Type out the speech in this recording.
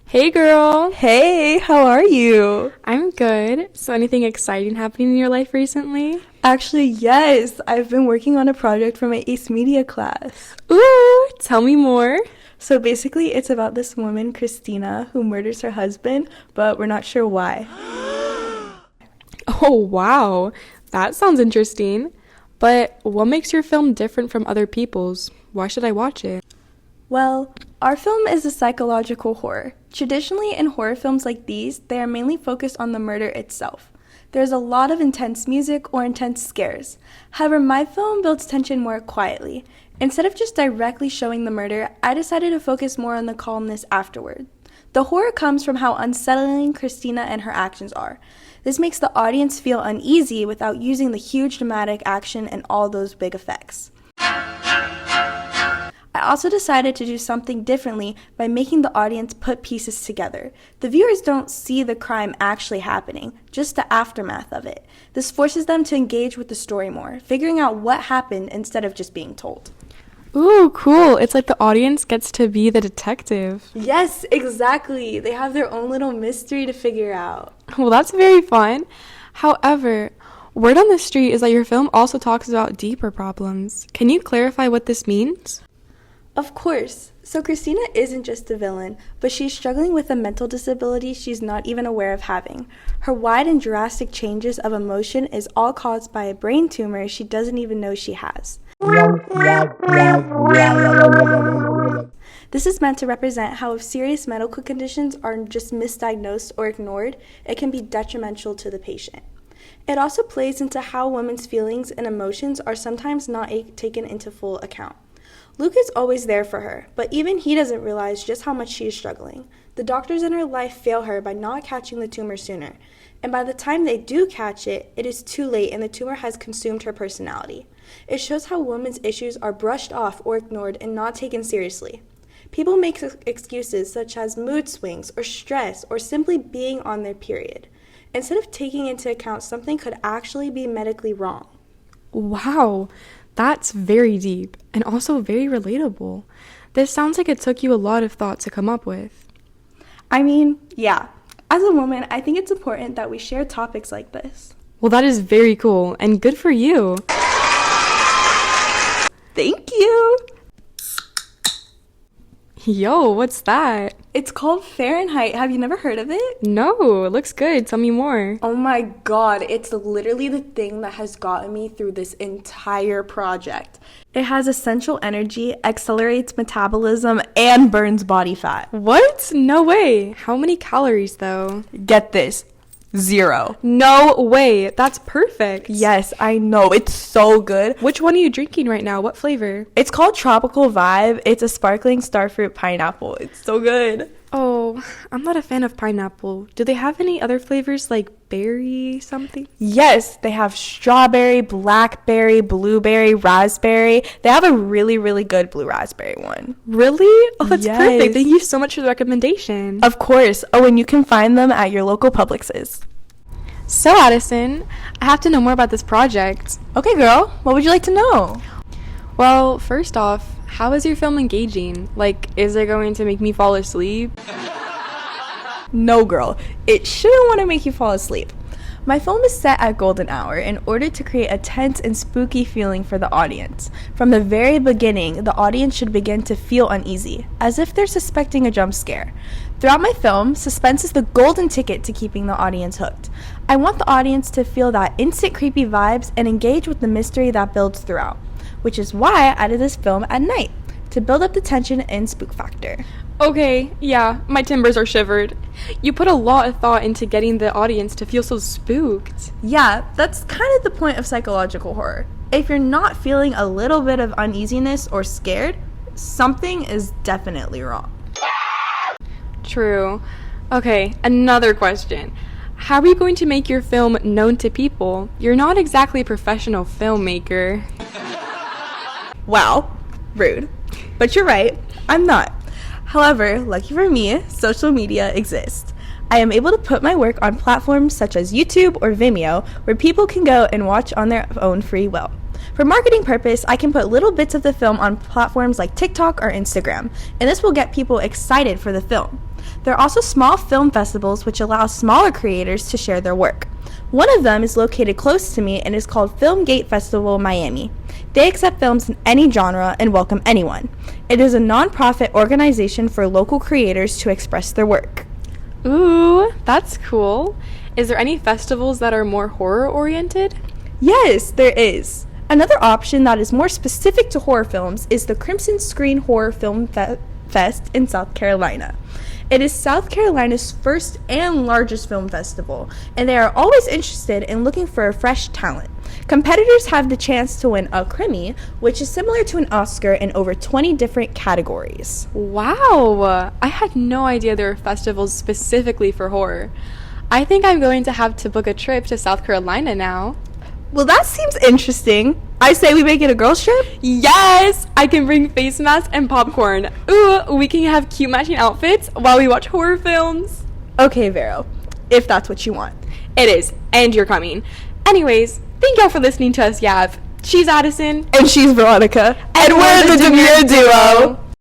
Hey girl! Hey, how are you? I'm good. So anything exciting happening in your life recently? Actually, yes. I've been working on a project for my ACE Media class. Ooh, tell me more. So basically, it's about this woman, Christina, who murders her husband, but we're not sure why. Oh, wow. That sounds interesting. But what makes your film different from other people's? Why should I watch it? Well, our film is a psychological horror. Traditionally, in horror films like these, they are mainly focused on the murder itself. There's a lot of intense music or intense scares. However, my film builds tension more quietly. Instead of just directly showing the murder, I decided to focus more on the calmness afterward. The horror comes from how unsettling Christina and her actions are. This makes the audience feel uneasy without using the huge dramatic action and all those big effects. I also decided to do something differently by making the audience put pieces together. The viewers don't see the crime actually happening, just the aftermath of it. This forces them to engage with the story more, figuring out what happened instead of just being told. Ooh, cool. It's like the audience gets to be the detective. Yes, exactly. They have their own little mystery to figure out. Well, that's very fun. However, word on the street is that your film also talks about deeper problems. Can you clarify what this means? Of course. So Christina isn't just a villain, but she's struggling with a mental disability she's not even aware of having. Her wide and drastic changes of emotion is all caused by a brain tumor she doesn't even know she has. This is meant to represent how if serious medical conditions are just misdiagnosed or ignored, it can be detrimental to the patient. It also plays into how women's feelings and emotions are sometimes not taken into full account. Luke is always there for her, but even he doesn't realize just how much she is struggling. The doctors in her life fail her by not catching the tumor sooner, and by the time they do catch it, it is too late and the tumor has consumed her personality. It shows how women's issues are brushed off or ignored and not taken seriously. People make excuses such as mood swings or stress or simply being on their period, instead of taking into account something could actually be medically wrong. Wow. That's very deep and also very relatable. This sounds like it took you a lot of thought to come up with. I mean, yeah. As a woman, I think it's important that we share topics like this. Well, that is very cool and good for you. Thank you. Yo, what's that? It's called Fahrenheit. Have you never heard of it? No, it looks good. Tell me more. Oh my god, it's literally the thing that has gotten me through this entire project. It has essential energy, accelerates metabolism, and burns body fat. What? No way. How many calories, though? Get this. 0. No way. That's perfect. Yes, I know. It's so good. Which one are you drinking right now? What flavor? It's called Tropical Vibe. It's a sparkling starfruit pineapple. It's so good. Oh, I'm not a fan of pineapple. Do they have any other flavors like berry something? Yes, they have strawberry, blackberry, blueberry, raspberry. They have a really, really good blue raspberry one. Really? Oh, that's Yes. perfect. Thank you so much for the recommendation. Of course. Oh, and you can find them at your local Publixes. So, Addison, I have to know more about this project. Okay, girl. What would you like to know? Well, first off, how is your film engaging? Like, is it going to make me fall asleep? No, girl. It shouldn't want to make you fall asleep. My film is set at golden hour in order to create a tense and spooky feeling for the audience. From the very beginning, the audience should begin to feel uneasy, as if they're suspecting a jump scare. Throughout my film, suspense is the golden ticket to keeping the audience hooked. I want the audience to feel that instant creepy vibes and engage with the mystery that builds throughout, which is why I added this film at night, to build up the tension and spook factor. Okay, yeah, my timbers are shivered. You put a lot of thought into getting the audience to feel so spooked. Yeah, that's kind of the point of psychological horror. If you're not feeling a little bit of uneasiness or scared, something is definitely wrong. True. Okay, another question. How are you going to make your film known to people? You're not exactly a professional filmmaker. Wow, rude. But you're right, I'm not. However, lucky for me, social media exists. I am able to put my work on platforms such as YouTube or Vimeo, where people can go and watch on their own free will. For marketing purpose, I can put little bits of the film on platforms like TikTok or Instagram, and this will get people excited for the film. There are also small film festivals which allow smaller creators to share their work. One of them is located close to me and is called Film Gate Festival Miami. They accept films in any genre and welcome anyone. It is a non-profit organization for local creators to express their work. Ooh, that's cool. Is there any festivals that are more horror-oriented? Yes, there is. Another option that is more specific to horror films is the Crimson Screen Horror Film Fest in South Carolina. It is South Carolina's first and largest film festival, and they are always interested in looking for a fresh talent. Competitors have the chance to win a Crimmy, which is similar to an Oscar in over 20 different categories. Wow! I had no idea there were festivals specifically for horror. I think I'm going to have to book a trip to South Carolina now. Well, that seems interesting. I say we make it a girls' trip? Yes! I can bring face masks and popcorn. Ooh, we can have cute matching outfits while we watch horror films. Okay, Vero, if that's what you want. It is, and you're coming. Anyways, thank y'all for listening to us, Yav. She's Addison. And she's Veronica. And we're the Demure Duo.